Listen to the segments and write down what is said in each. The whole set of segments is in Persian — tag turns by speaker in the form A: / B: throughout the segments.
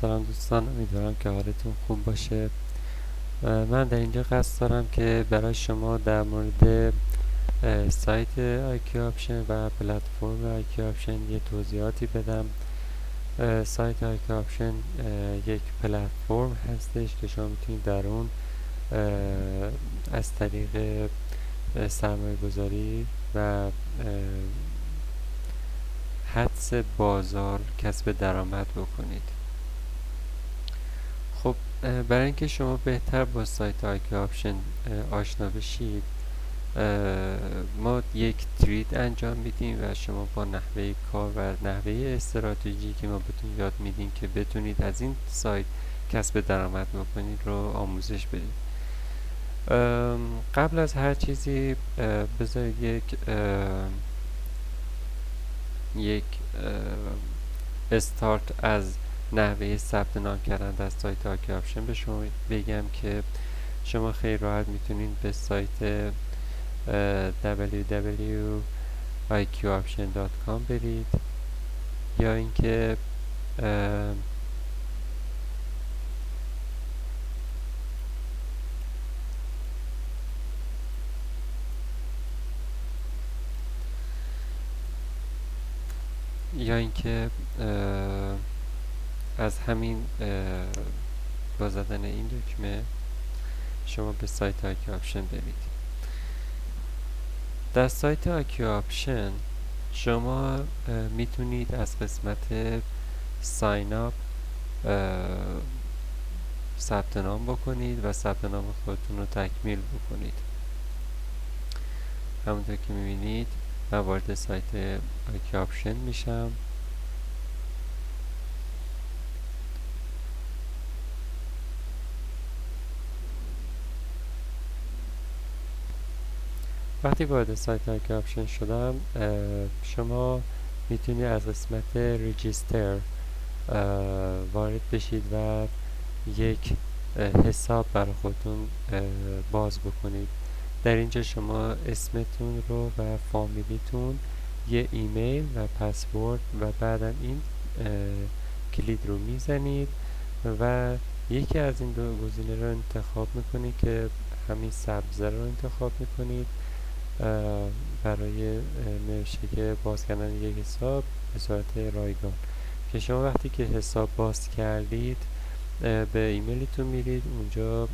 A: سلام دوستان، امیدوارم که حالتون خوب باشه. من در اینجا قصد دارم که برای شما در مورد سایت IQ Option و پلتفرم IQ Option یه توضیحاتی بدم. سایت IQ Option یک پلتفرم هستش که شما میتونید در اون از طریق سرمایه گذاری و حدس بازار کسب درآمد بکنید. خب برای اینکه شما بهتر با سایت آیکیو آپشن آشنا بشید، ما یک ترید انجام میدیم و شما با نحوه کار و نحوه استراتژی که ما بهتون یاد میدیم که بتونید از این سایت کسب درآمد بکنید رو آموزش بدید. قبل از هر چیزی بذارید یک استارت از نحوه ثبت نام کردن در سایت آیکیو آپشن به شما بگم که شما خیلی راحت میتونید به سایت www.iqoption.com برید یا اینکه از همین با زدن این دکمه شما به سایت آیکیو آپشن برید. در سایت آیکیو آپشن شما میتونید از قسمت ساین اپ ثبت نام بکنید و ثبت نام خودتون رو تکمیل بکنید. همونطور که میبینید من وارد سایت آیکیو آپشن میشم. وقتی وارد سایت آیکیو آپشن شدم، شما میتونید از قسمت رجیستر وارد بشید و یک حساب برای خودتون باز بکنید. در اینجا شما اسمتون رو و فامیلیتون، یه ایمیل و پسورد و بعدم این کلید رو میزنید و یکی از این دو گزینه رو انتخاب میکنید که همین سبزه رو انتخاب میکنید برای نوشته که باز کردن یک حساب به صورت رایگان، که شما وقتی که حساب باز کردید به ایمیلتون میرید، اونجا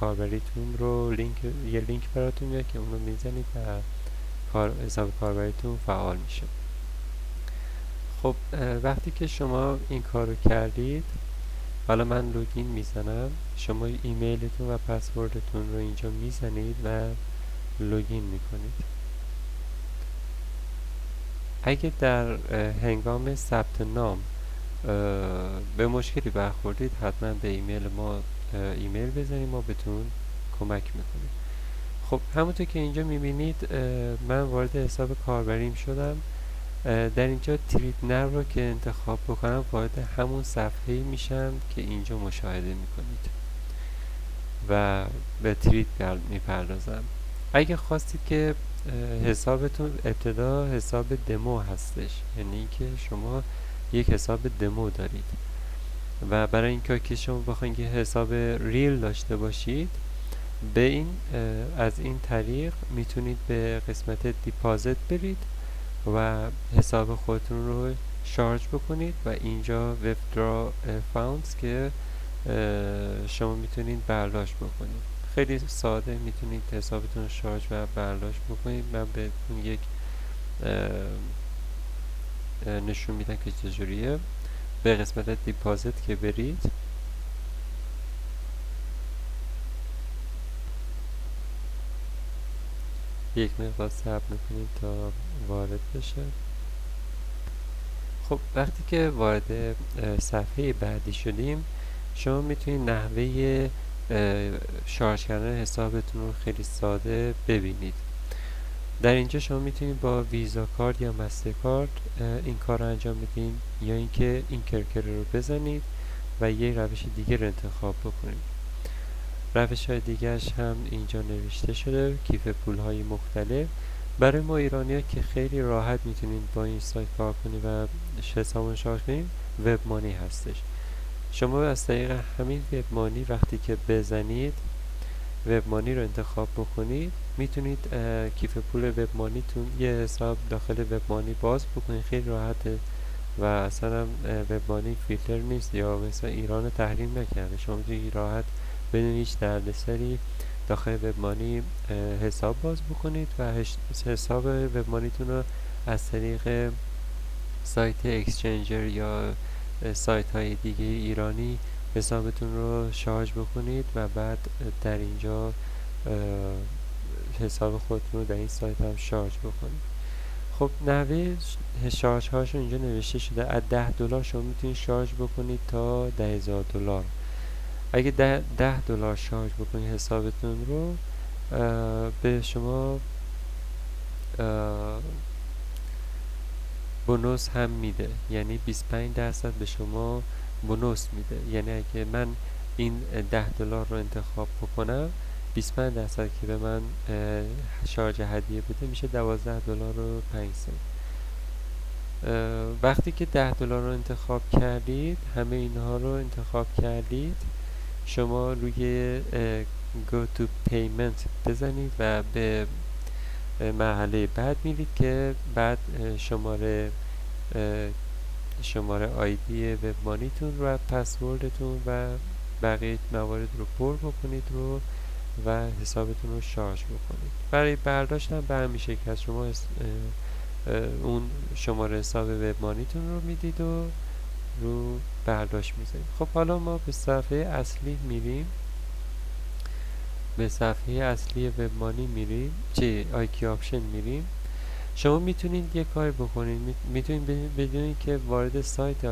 A: کاربریتون رو یه لینک براتون میاد که اونو میزنید و حساب کاربریتون فعال میشه. خب وقتی که شما این کار رو کردید، حالا من لوگین میزنم، شما ایمیلتون و پسوردتون رو اینجا میزنید و لوگین میکنید. اگه در هنگام ثبت نام به مشکلی برخوردید، حتما به ایمیل ما ایمیل بزنید، ما بهتون کمک میکنیم. خب همونطور که اینجا میبینید من وارد حساب کاربریم شدم. در اینجا ترید نو رو که انتخاب بکنم وارد همون صفحه میشم که اینجا مشاهده میکنید و به ترید میپردازم. اگه خواستید که حسابتون ابتدا حساب دمو هستش، یعنی که شما یک حساب دمو دارید و برای اینکه که شما بخواید که حساب ریل داشته باشید، به این از این طریق میتونید به قسمت دیپازیت برید و حساب خودتون رو شارژ بکنید و اینجا withdraw funds که شما میتونید برداشت بکنید. خیلی ساده میتونید حسابتون رو شارژ و برداشت بکنید. من بهتون یک نشون میدم که چجوریه. به قسمت دیپازیت که برید، یک مقدار صبر میکنید تا وارد بشه. خب وقتی که وارد صفحه بعدی شدیم، شما میتونید نحوه شارژ کردن حسابتون رو خیلی ساده ببینید. در اینجا شما میتونید با ویزا کارت یا مستر کارت این کار رو انجام بدین، یا اینکه این کرکره رو بزنید و یک روش دیگه رو انتخاب بکنید. روش های دیگرش هم اینجا نوشته شده، کیف پول های مختلف. برای ما ایرانی ها که خیلی راحت میتونید با این سایت کار کنید و حسابون شارژ کنید، وب مانی هستش. شما از طریق همین وب مانی وقتی که بزنید وب مانی رو انتخاب بکنید، میتونید کیف پول وب مانیتون یه حساب داخل وب مانی باز بکنید. خیلی راحته و اصلا هم وب مانی فیلتر نیست یا مثلا ایران تحریم نکرده. شما میتونید راحت بدون هیچ دردسری داخل وب مانی حساب باز بکنید و حساب وب مانیتون رو از طریق سایت اکسچنجر یا سایت های دیگه ایرانی حسابتون رو شارژ بکنید و بعد در اینجا حساب خودتون رو در این سایت هم شارژ بکنید. خب نحوه شارژ هاشو اینجا نوشته شده. از $10 شما میتونید شارژ بکنید تا $10,000. اگه $10 شارژ بکنید حسابتون رو به شما بونوس هم میده، یعنی 25% به شما بونوس میده. یعنی اگه من این $10 رو انتخاب بکنم 25% که به من شارژ هدیه بده میشه $12.05. وقتی که $10 رو انتخاب کردید، همه اینها رو انتخاب کردید، شما روی go to payment بزنید و به مرحله بعد میرید که بعد شماره آیدی وب مانیتون و پسوردتون و بقیه موارد رو پر بکنید و حسابتون رو شارژ بکنید. برای برداشت هم به همین شکل هست. شما اون شماره حساب وب مانیتون رو میدید و رو برداشت میزنید. خب حالا ما به صفحه اصلی میریم. به صفحه اصلی وب مانی میریم، آیکی آپشن میریم. شما میتونید یه کار بکنید، میتونید بدونید که وارد سایت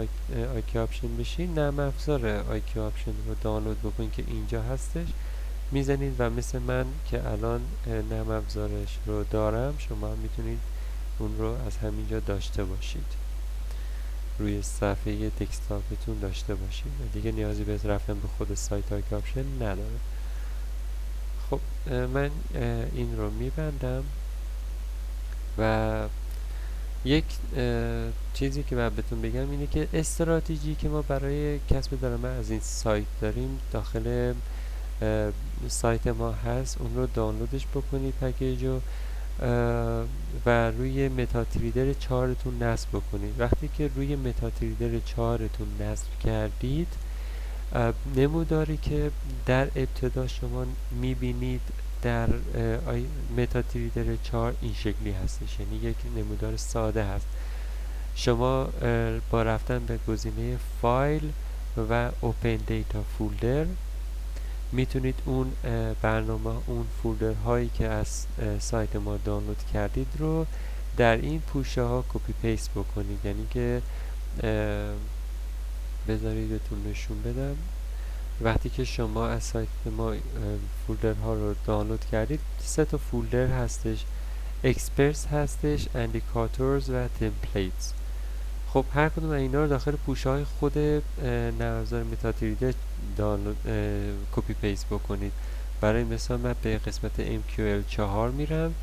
A: آیکی آپشن بشین، نرم افزار آیکی آپشن رو دانلود بکنید که اینجا هستش، میزنید و مثل من که الان نرم افزارش رو دارم، شما هم میتونید اون رو از همینجا داشته باشید، روی صفحه دسکتاپتون داشته باشید و دیگه نیازی به رفتن به خود سایت آیکی آپشن نداره. خب من این رو میبندم و یک چیزی که باید بهتون بگم اینه که استراتژی که ما برای کسب درآمد از این سایت داریم داخل سایت ما هست، اون رو دانلودش بکنید پکیج رو و روی متاتریدر 4 تون نصب بکنید. وقتی که روی متاتریدر 4 تون نصب کردید، نموداری که در ابتدا شما میبینید در متاتریدر 4 این شکلی هستش، یعنی یک نمودار ساده هست. شما با رفتن به گزینه فایل و اوپن دیتا فولدر میتونید اون برنامه، اون فولدر هایی که از سایت ما دانلود کردید رو در این پوشه ها کپی پیست بکنید. یعنی که بذارید بهتون نشون بدم. وقتی که شما از سایت ما فولدر ها رو دانلود کردید، 3 تا فولدر هستش، اکسپرتس هستش، اندیکاتورز و تمپلیتس. خب هر کدوم از اینا رو داخل پوشه های خود نرم افزار متاتریدر دانلود کپی پیست بکنید. برای مثال من به قسمت MQL4 میرم،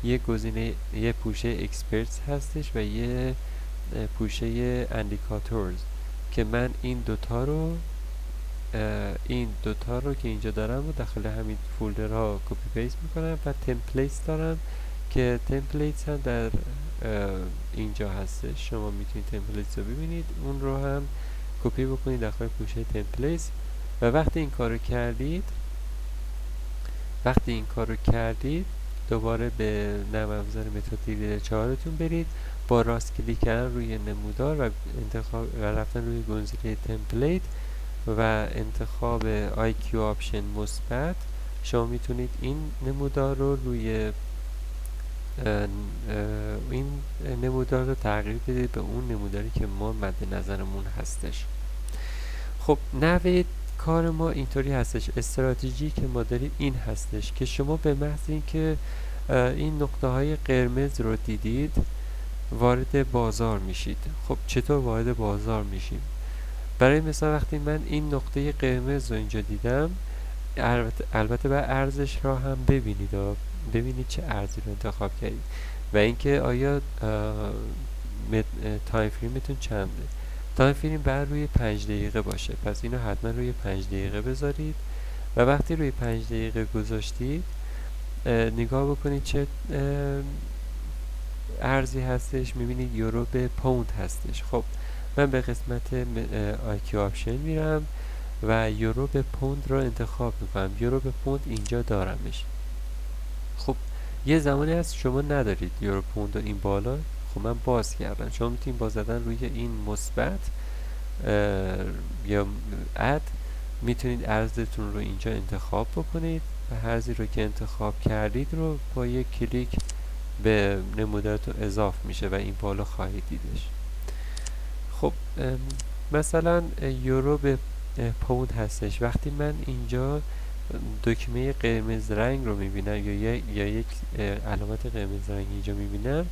A: یه گزینه، یه پوشه اکسپرتس هستش و یه پوشه اندیکاتورز که من این دوتا رو که اینجا دارم و داخل همین فولدرها کپی پیست میکنم و تمپلیتس دارم که تمپلیتس هم در اینجا هستش. شما میتونید تمپلیتس رو ببینید، اون رو هم کپی بکنید داخل پوشه تمپلیتس و وقتی این کارو کردید دوباره به نرم افزار متاتریدر 4 تون برید، با راست کلیک کردن روی نمودار و انتخاب و رفتن روی گزینه تمپلیت و انتخاب IQ آپشن مثبت، شما میتونید این نمودار رو این نمودار رو تغییر بدید به اون نموداری که ما مد نظرمون هستش. خب نحوه کار ما اینطوری هستش. استراتژی که ما داریم این هستش که شما به محض اینکه این نقطه های قرمز رو دیدید وارد بازار میشید. خب چطور وارد بازار میشیم؟ برای مثال وقتی من این نقطه قرمز رو اینجا دیدم، البته باید ارزش را هم ببینید چه ارزی رو انتخاب کردید و اینکه آیا تایم فریمتون چنده. تایم فریم بر روی 5 دقیقه باشه، پس اینو حتما روی 5 دقیقه بذارید و وقتی روی 5 دقیقه گذاشتید نگاه بکنید چه ارزی هستش. میبینید یورو به پوند هستش. خب من به قسمت IQ آپشن میرم و یورو به پوند رو انتخاب میکنم. یورو به پوند اینجا دارمش. خب یه زمانی هست شما ندارید یورو پوند رو این بالا. خب من باز کردم. شما میتونید با زدن روی این مثبت یا اد میتونید ارزتون رو اینجا انتخاب بکنید و ارزی رو که انتخاب کردید رو با یک کلیک به نمودارتون اضاف میشه و این بالا خواهید دیدش. خب مثلا یورو به پوند هستش. وقتی من اینجا دکمه قرمز رنگ رو میبینم یا یک علامت قرمز رنگ اینجا میبینم،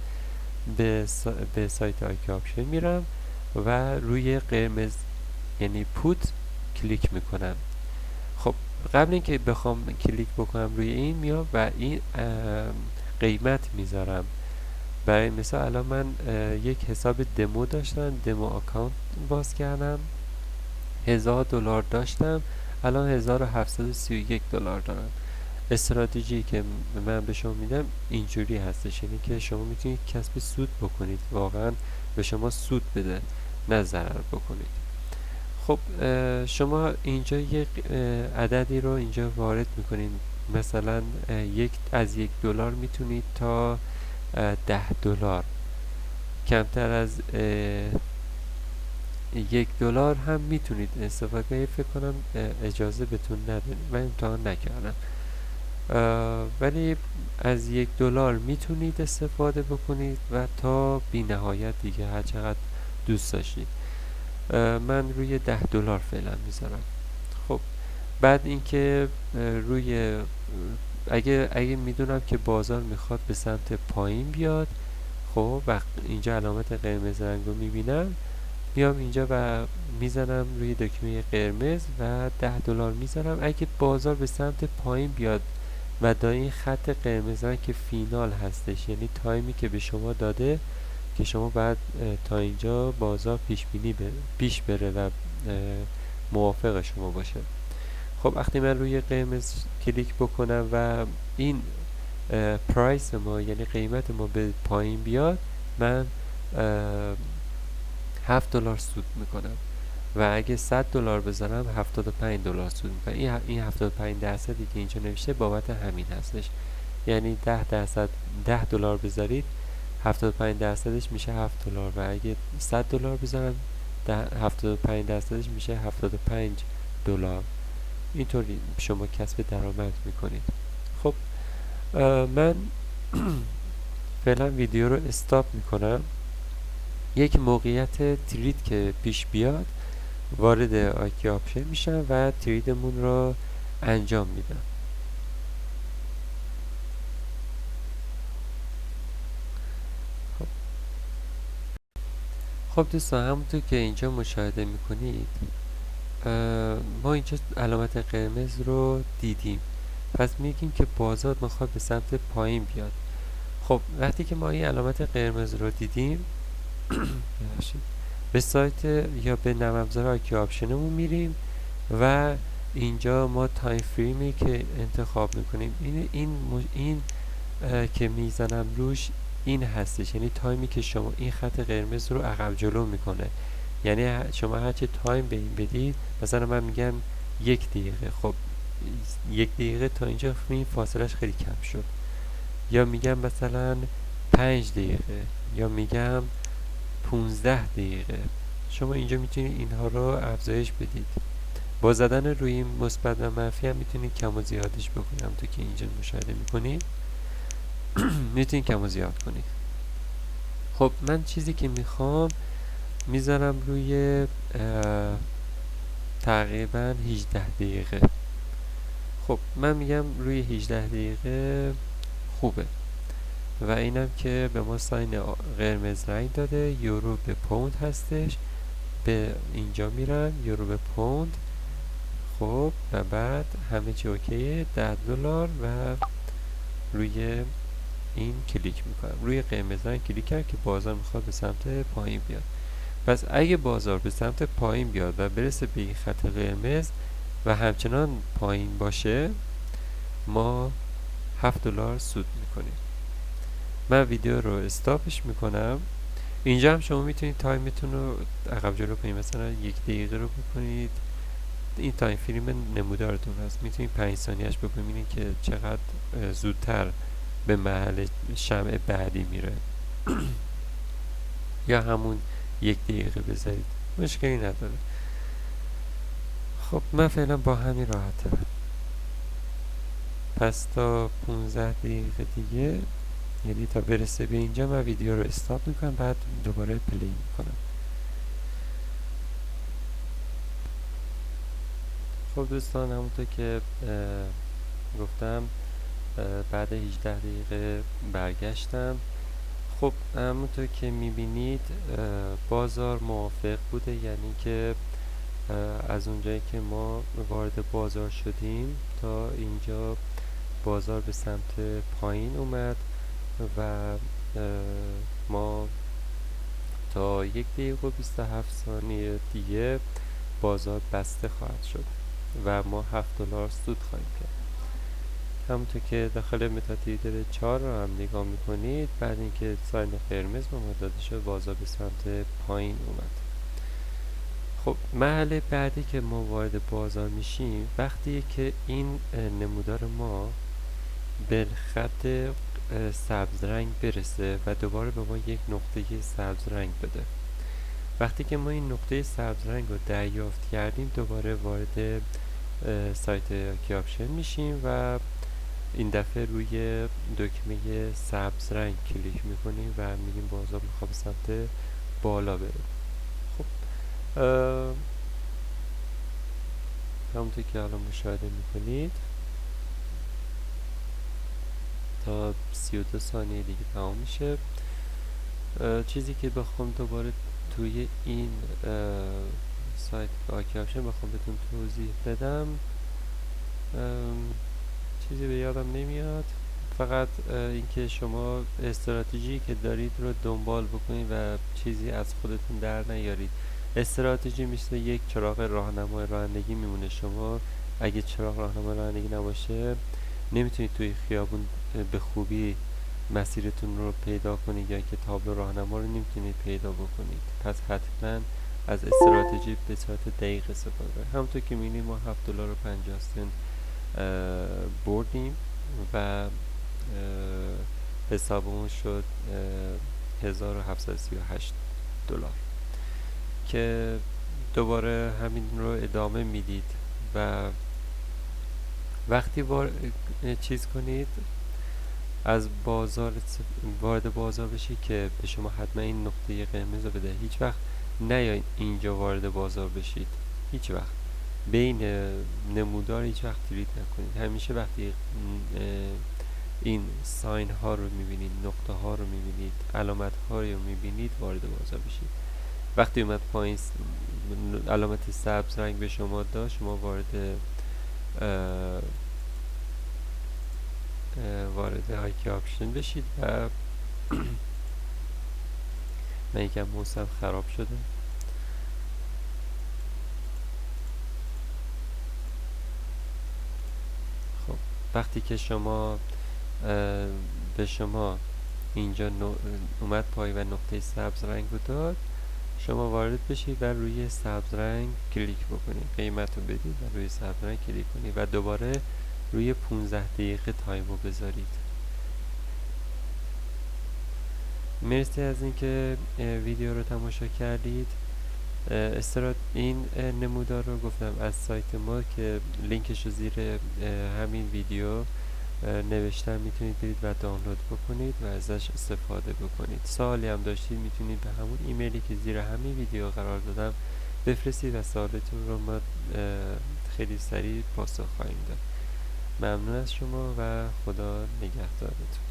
A: به سایت آیکی آپشن میرم و روی قرمز یعنی پوت کلیک میکنم. خب قبل اینکه بخوام کلیک بکنم روی این میام و این قیمت میذارم. برای مثال الان من یک حساب دمو داشتم، دمو اکانت باز کردم، $1000 داشتم، الان $1731 دارم. استراتژی که من به شما میدم اینجوری هستش، یعنی که شما میتونید کسب سود بکنید، واقعا به شما سود بده نه ضرر بکنید. خب شما اینجا یک عددی رو اینجا وارد میکنید. مثلا از $1 میتونید تا $10، کمتر از $1 هم میتونید استفاده. فکر کنم اجازه بهتون نداریم، من امتحان نکردم، ولی از $1 میتونید استفاده بکنید و تا بی نهایت دیگه هر چقدر دوست داشتید. من روی $10 فعلا میذارم. خب بعد اینکه روی اگه میدونم که بازار میخواد به سمت پایین بیاد، خب وقت اینجا علامت قرمز رنگ رو میبینم، میام اینجا و میزنم روی دکمه قرمز و $10 میذارم. اگه بازار به سمت پایین بیاد و دا این خط قرمز رنگ که فینال هستش، یعنی تایمی که به شما داده که شما بعد تا اینجا بازار پیش بره و موافق شما باشه. خب وقتی من روی قرمز کلیک بکنم و این پرایس ما یعنی قیمت ما به پایین بیاد، من $7 سود میکنم و اگه $100 بزنم $75 سود میکنم. این 75% که اینجا نوشته بابت همین هستش، یعنی $10 بذارید 75% میشه $7 و اگه $100 بزنم 75% میشه $75. اینطوری شما کسب درآمد میکنید. خب من فعلا ویدیو رو استاپ میکنم. یک موقعیت ترید که پیش بیاد وارد آیکی آپشن میشم و تریدمون رو انجام میدم. خب دوستان، همونطور که اینجا مشاهده میکنید ما اینجا علامت قرمز رو دیدیم، پس میگیم که بازار میخواد به سمت پایین بیاد. خب وقتی که ما این علامت قرمز رو دیدیم به سایت یا به نرم افزار آیکی آپشنمون میریم و اینجا ما تایم فریمی که انتخاب میکنیم این که میزنم روش این هستش، یعنی تایمی که شما این خط قرمز رو عقب جلو میکنه. یعنی شما هرچه تایم به این بدید، مثلا من میگم 1 دقیقه، خب 1 دقیقه تا اینجا این فاصلش خیلی کم شد، یا میگم مثلا 5 دقیقه، یا میگم 15 دقیقه. شما اینجا میتونید اینها رو افزایش بدید. با زدن روی این مثبت و منفی هم میتونید کم و زیادش بکنید. همونطور که اینجا مشاهده میکنید میتونید کم و زیاد کنید. خب من چیزی که میخوام میذارم روی تقریبا 18 دقیقه. خب من میگم روی 18 دقیقه خوبه و اینم که به ما ساین قرمز رنگ داده. یورو به پوند هستش، به اینجا میرم یورو به پوند. خب و بعد همه چی اوکیه، $10 و روی این کلیک میکنم. روی قرمز رنگ کلیک کرد که بازار میخواد به سمت پایین بیاد. پس اگه بازار به سمت پایین بیاد و برسه به این خط قرمز و همچنان پایین باشه، ما $7 سود میکنیم. من ویدیو رو استاپش میکنم. اینجا هم شما میتونید تایمتون رو عقب جلو کنید، مثلا 1 دقیقه رو بکنید. این تایم فیلم نمودارتون هست، میتونید 5 ثانیهش ببینید که چقدر زودتر به محل شمع بعدی میره. یا همون 1 دقیقه بذارید، مشکلی نداره. خب من فعلا با همین راحت‌ترم. پس تا 15 دقیقه دیگه، یعنی تا برسه به اینجا، من ویدیو رو استاپ میکنم، بعد دوباره پلی میکنم. خب دوستان، همونطور که گفتم بعد 18 دقیقه برگشتم. خب همونطور که میبینید بازار موافق بوده، یعنی که از اونجایی که ما وارد بازار شدیم تا اینجا بازار به سمت پایین اومد و ما تا 1 دقیقه و 27 ثانیه دیگه بازار بسته خواهد شد و ما $7 سود خواهیم کرد. همونطور که داخل متادیدر 4 رو هم نگاه میکنید، بعد اینکه ساین قرمز به ما داده شد، بازار به سمت پایین اومد. خب محل بعدی که ما وارد بازار میشیم وقتی که این نمودار ما به خط سبز رنگ برسه و دوباره به ما یک نقطه سبز رنگ بده. وقتی که ما این نقطه سبز رنگ رو دریافت کردیم، دوباره وارد سایت کی آپشن میشیم و این دفعه روی دکمه سبز رنگ کلیک میکنیم و میگیم بازار میخواد به سمت بالا بره. خب همونطور که الان مشاهده میکنید تا 32 ثانیه دیگه تمام میشه. چیزی که بخوام دوباره توی این سایت آکی آپشن بخوام بهتون توضیح بدم، چیزی به یادم نمیاد، فقط اینکه شما استراتژی که دارید رو دنبال بکنید و چیزی از خودتون در نیارید. استراتژی مثل یک چراغ راهنمای رانندگی میمونه. شما اگه چراغ راهنمای رانندگی نباشه نمیتونید توی خیابون به خوبی مسیرتون رو پیدا کنید، یا که تابلو راهنما رو نمیتونید پیدا بکنید. پس حتما از استراتژی به صورت دقیق استفاده کنید. همونطور که می‌بینید ما $7.50 بردیم و حسابمون شد $1738 که دوباره همین رو ادامه میدید و وقتی چیز کنید از بازار وارد بازار بشید که به شما حتما این نقطه قرمز رو بده. هیچ وقت نیاین اینجا وارد بازار بشید، هیچ وقت بین نمودار هیچ وقت ترید نکنید. همیشه وقتی این ساین ها رو میبینید، نقطه ها رو میبینید، علامت ها رو میبینید، وارد بازار بشید. وقتی اومد پایین علامت سبز رنگ به شما داد، شما وارد آیکی آپشن بشید و من یکم موسم خراب شده. خب وقتی که شما به شما اینجا اومد پای و نقطه سبز رنگ رو داد، شما وارد بشید و روی سبز رنگ کلیک بکنید، قیمت رو بدید و روی سبز رنگ کلیک کنید و دوباره روی 15 دقیقه تایم رو بذارید. مرسی از اینکه ویدیو رو تماشا کردید. این نمودار رو گفتم از سایت ما که لینکش رو زیر همین ویدیو نوشتم، میتونید برید و دانلود بکنید و ازش استفاده بکنید. سوالی هم داشتید میتونید به همون ایمیلی که زیر همین ویدیو قرار دادم بفرستید و سوالتون رو ما خیلی سریع پاسخ خواهیم داد. ممنون از شما و خدا نگهدارتون.